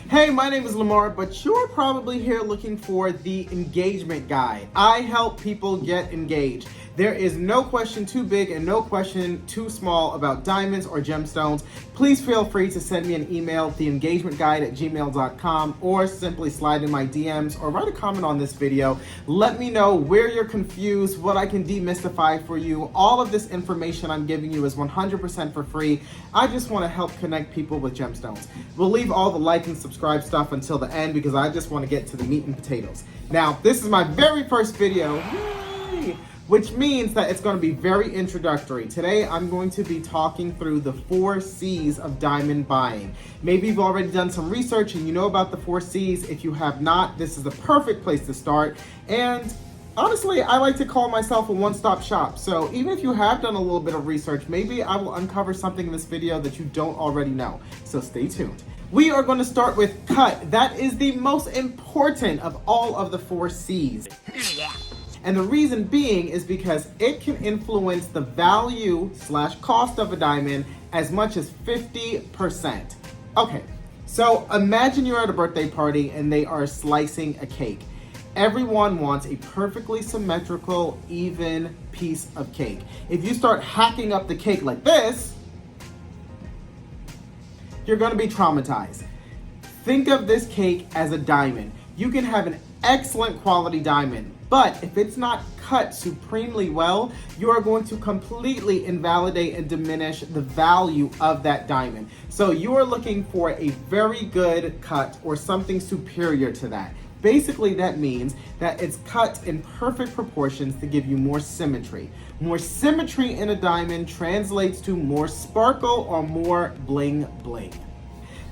Hey, my name is Lamar, but you're probably here looking for the engagement guide. I help people get engaged. There is no question too big and no question too small about diamonds or gemstones. Please feel free to send me an email, theengagementguide@gmail.com, or simply slide in my DMs or write a comment on this video. Let me know where you're confused, what I can demystify for you. All of this information I'm giving you is 100% for free. I just want to help connect people with gemstones. We'll leave all the like and subscribe stuff until the end because I just want to get to the meat and potatoes. Now, this is my very first video. Yay! Which means that it's going to be very introductory. Today, I'm going to be talking through the 4 C's of diamond buying. Maybe you've already done some research and you know about the 4 C's. If you have not, this is the perfect place to start. And honestly, I like to call myself a one-stop shop. So even if you have done a little bit of research, maybe I will uncover something in this video that you don't already know. So stay tuned. We are going to start with cut. That is the most important of all of the 4 C's. And the reason being is because it can influence the value/cost of a diamond as much as 50%. Okay, so imagine you're at a birthday party and they are slicing a cake. Everyone wants a perfectly symmetrical, even piece of cake. If you start hacking up the cake like this, you're gonna be traumatized. Think of this cake as a diamond. You can have an excellent quality diamond, but if it's not cut supremely well, you are going to completely invalidate and diminish the value of that diamond. So you are looking for a very good cut or something superior to that. Basically, that means that it's cut in perfect proportions to give you more symmetry. More symmetry in a diamond translates to more sparkle or more bling bling.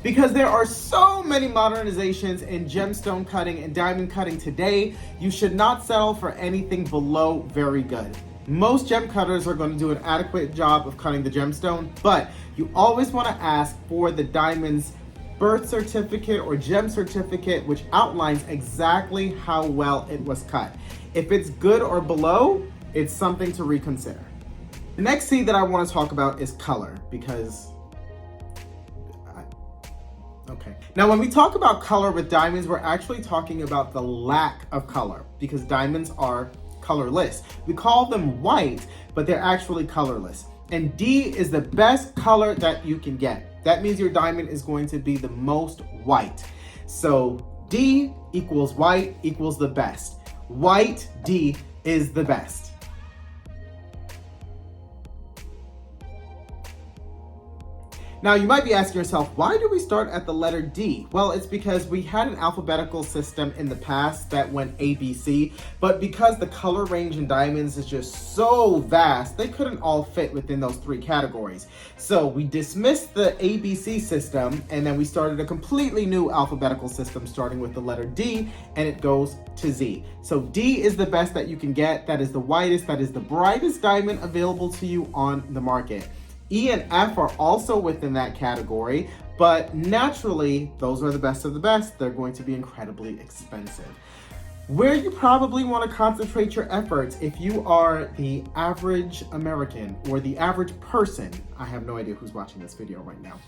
Because there are so many modernizations in gemstone cutting and diamond cutting today, you should not settle for anything below very good. Most gem cutters are going to do an adequate job of cutting the gemstone, but you always want to ask for the diamond's birth certificate or gem certificate, which outlines exactly how well it was cut. If it's good or below, it's something to reconsider. The next C that I want to talk about is color, because okay. Now, when we talk about color with diamonds, we're actually talking about the lack of color because diamonds are colorless. We call them white, but they're actually colorless. And D is the best color that you can get. That means your diamond is going to be the most white. So D equals white equals the best. White D is the best. Now, you might be asking yourself, why do we start at the letter D? Well, it's because we had an alphabetical system in the past that went ABC, but because the color range in diamonds is just so vast, they couldn't all fit within those 3 categories. So we dismissed the ABC system, and then we started a completely new alphabetical system starting with the letter D, and it goes to Z. So D is the best that you can get. That is the whitest, that is the brightest diamond available to you on the market. E and F are also within that category, but naturally, those are the best of the best. They're going to be incredibly expensive. Where you probably want to concentrate your efforts if you are the average American or the average person, I have no idea who's watching this video right now,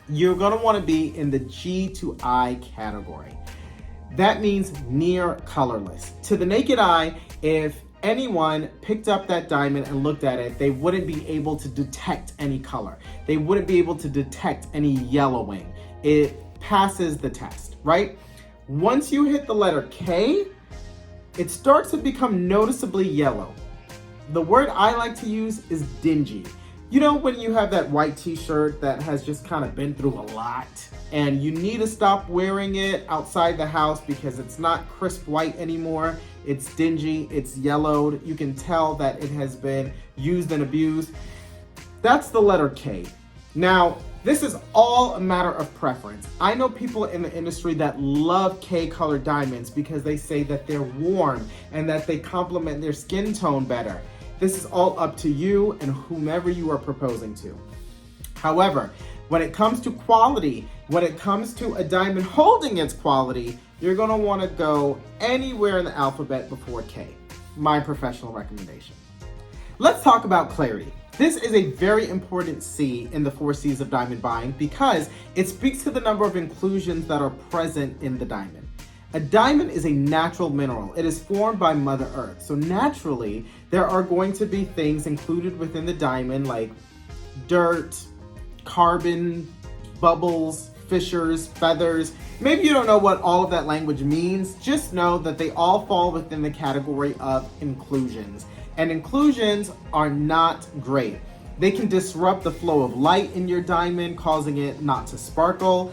you're going to want to be in the G to I category. That means near colorless. To the naked eye, if anyone picked up that diamond and looked at it, they wouldn't be able to detect any color. They wouldn't be able to detect any yellowing. It passes the test, right? Once you hit the letter K, it starts to become noticeably yellow. The word I like to use is dingy. You know, when you have that white t-shirt that has just kind of been through a lot and you need to stop wearing it outside the house because it's not crisp white anymore. It's dingy, it's yellowed. You can tell that it has been used and abused. That's the letter K. Now, this is all a matter of preference. I know people in the industry that love K-colored diamonds because they say that they're warm and that they complement their skin tone better. This is all up to you and whomever you are proposing to. However, when it comes to quality, when it comes to a diamond holding its quality, you're going to want to go anywhere in the alphabet before K. My professional recommendation. Let's talk about clarity. This is a very important C in the 4 C's of diamond buying because it speaks to the number of inclusions that are present in the diamond. A diamond is a natural mineral. It is formed by Mother Earth. So naturally, there are going to be things included within the diamond like dirt, carbon, bubbles, fissures, feathers. Maybe you don't know what all of that language means. Just know that they all fall within the category of inclusions. And inclusions are not great. They can disrupt the flow of light in your diamond, causing it not to sparkle.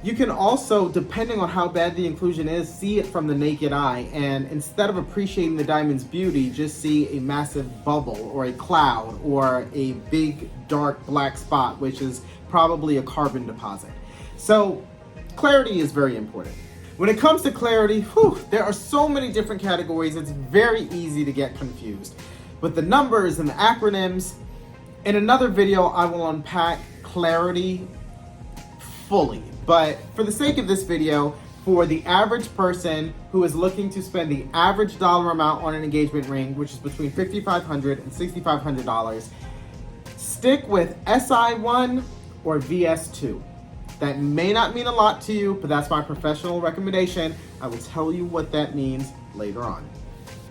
You can also, depending on how bad the inclusion is, see it from the naked eye, and instead of appreciating the diamond's beauty, just see a massive bubble or a cloud or a big dark black spot, which is probably a carbon deposit. So clarity is very important. When it comes to clarity, there are so many different categories, it's very easy to get confused. With the numbers and the acronyms, in another video, I will unpack clarity fully. But for the sake of this video, for the average person who is looking to spend the average dollar amount on an engagement ring, which is between $5,500 and $6,500, stick with SI1 or VS2. That may not mean a lot to you, but that's my professional recommendation. I will tell you what that means later on.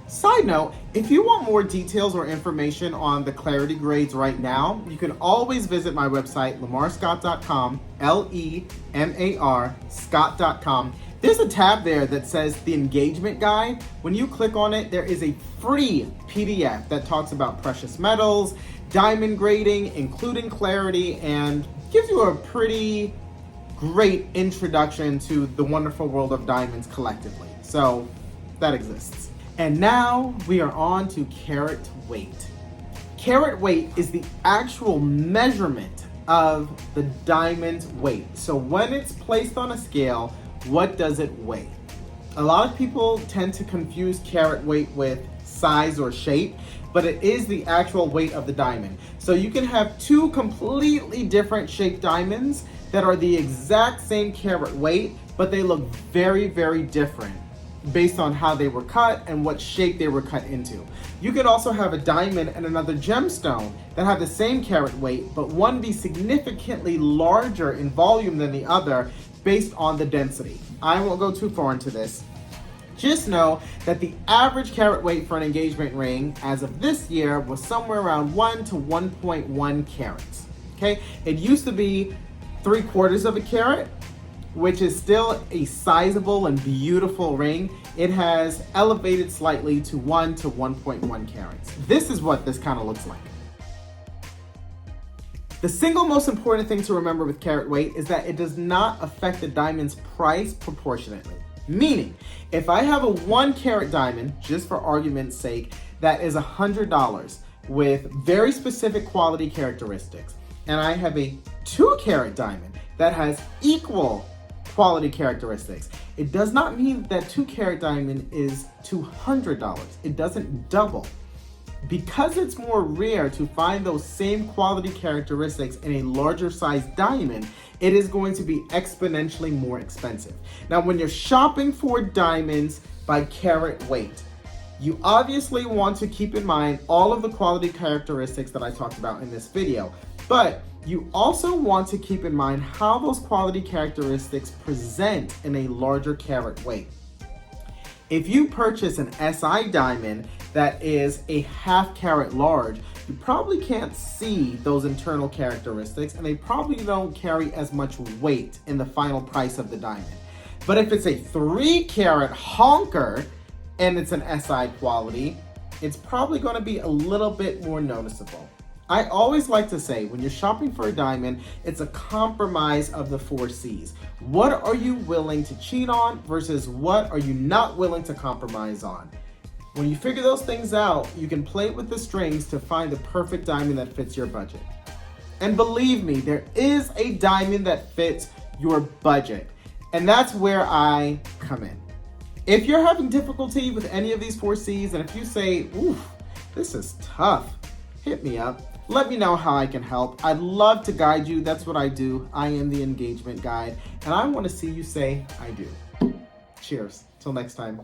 Side note, if you want more details or information on the clarity grades right now, you can always visit my website, lemarscott.com, Lemar Scott.com. There's a tab there that says the engagement guide. When you click on it, there is a free PDF that talks about precious metals, diamond grading, including clarity, and gives you a pretty great introduction to the wonderful world of diamonds collectively. So that exists. And now we are on to carat weight. Carat weight is the actual measurement of the diamond's weight. So when it's placed on a scale, what does it weigh? A lot of people tend to confuse carat weight with size or shape, but it is the actual weight of the diamond. So you can have two completely different shaped diamonds that are the exact same carat weight, but they look very, very different based on how they were cut and what shape they were cut into. You could also have a diamond and another gemstone that have the same carat weight, but one be significantly larger in volume than the other based on the density. I won't go too far into this. Just know that the average carat weight for an engagement ring as of this year was somewhere around 1 to 1.1 carats. Okay, it used to be 3/4 of a carat, which is still a sizable and beautiful ring. It has elevated slightly to 1 to 1.1 carats. This is what this kind of looks like. The single most important thing to remember with carat weight is that it does not affect the diamond's price proportionately. Meaning, if I have a 1 carat diamond, just for argument's sake, that is $100 with very specific quality characteristics, and I have a 2 carat diamond that has equal quality characteristics, it does not mean that 2 carat diamond is $200. It doesn't double. Because it's more rare to find those same quality characteristics in a larger size diamond, it is going to be exponentially more expensive. Now, when you're shopping for diamonds by carat weight, you obviously want to keep in mind all of the quality characteristics that I talked about in this video, but you also want to keep in mind how those quality characteristics present in a larger carat weight. If you purchase an SI diamond that is a 1/2 carat large, you probably can't see those internal characteristics, and they probably don't carry as much weight in the final price of the diamond. But if it's a 3 carat honker and it's an SI quality, it's probably going to be a little bit more noticeable. I always like to say, when you're shopping for a diamond, it's a compromise of the 4 C's. What are you willing to cheat on versus what are you not willing to compromise on? When you figure those things out, you can play with the strings to find the perfect diamond that fits your budget. And believe me, there is a diamond that fits your budget. And that's where I come in. If you're having difficulty with any of these 4 C's, and if you say, oof, this is tough, hit me up. Let me know how I can help. I'd love to guide you. That's what I do. I am the engagement guide, and I want to see you say, I do. Cheers. Till next time.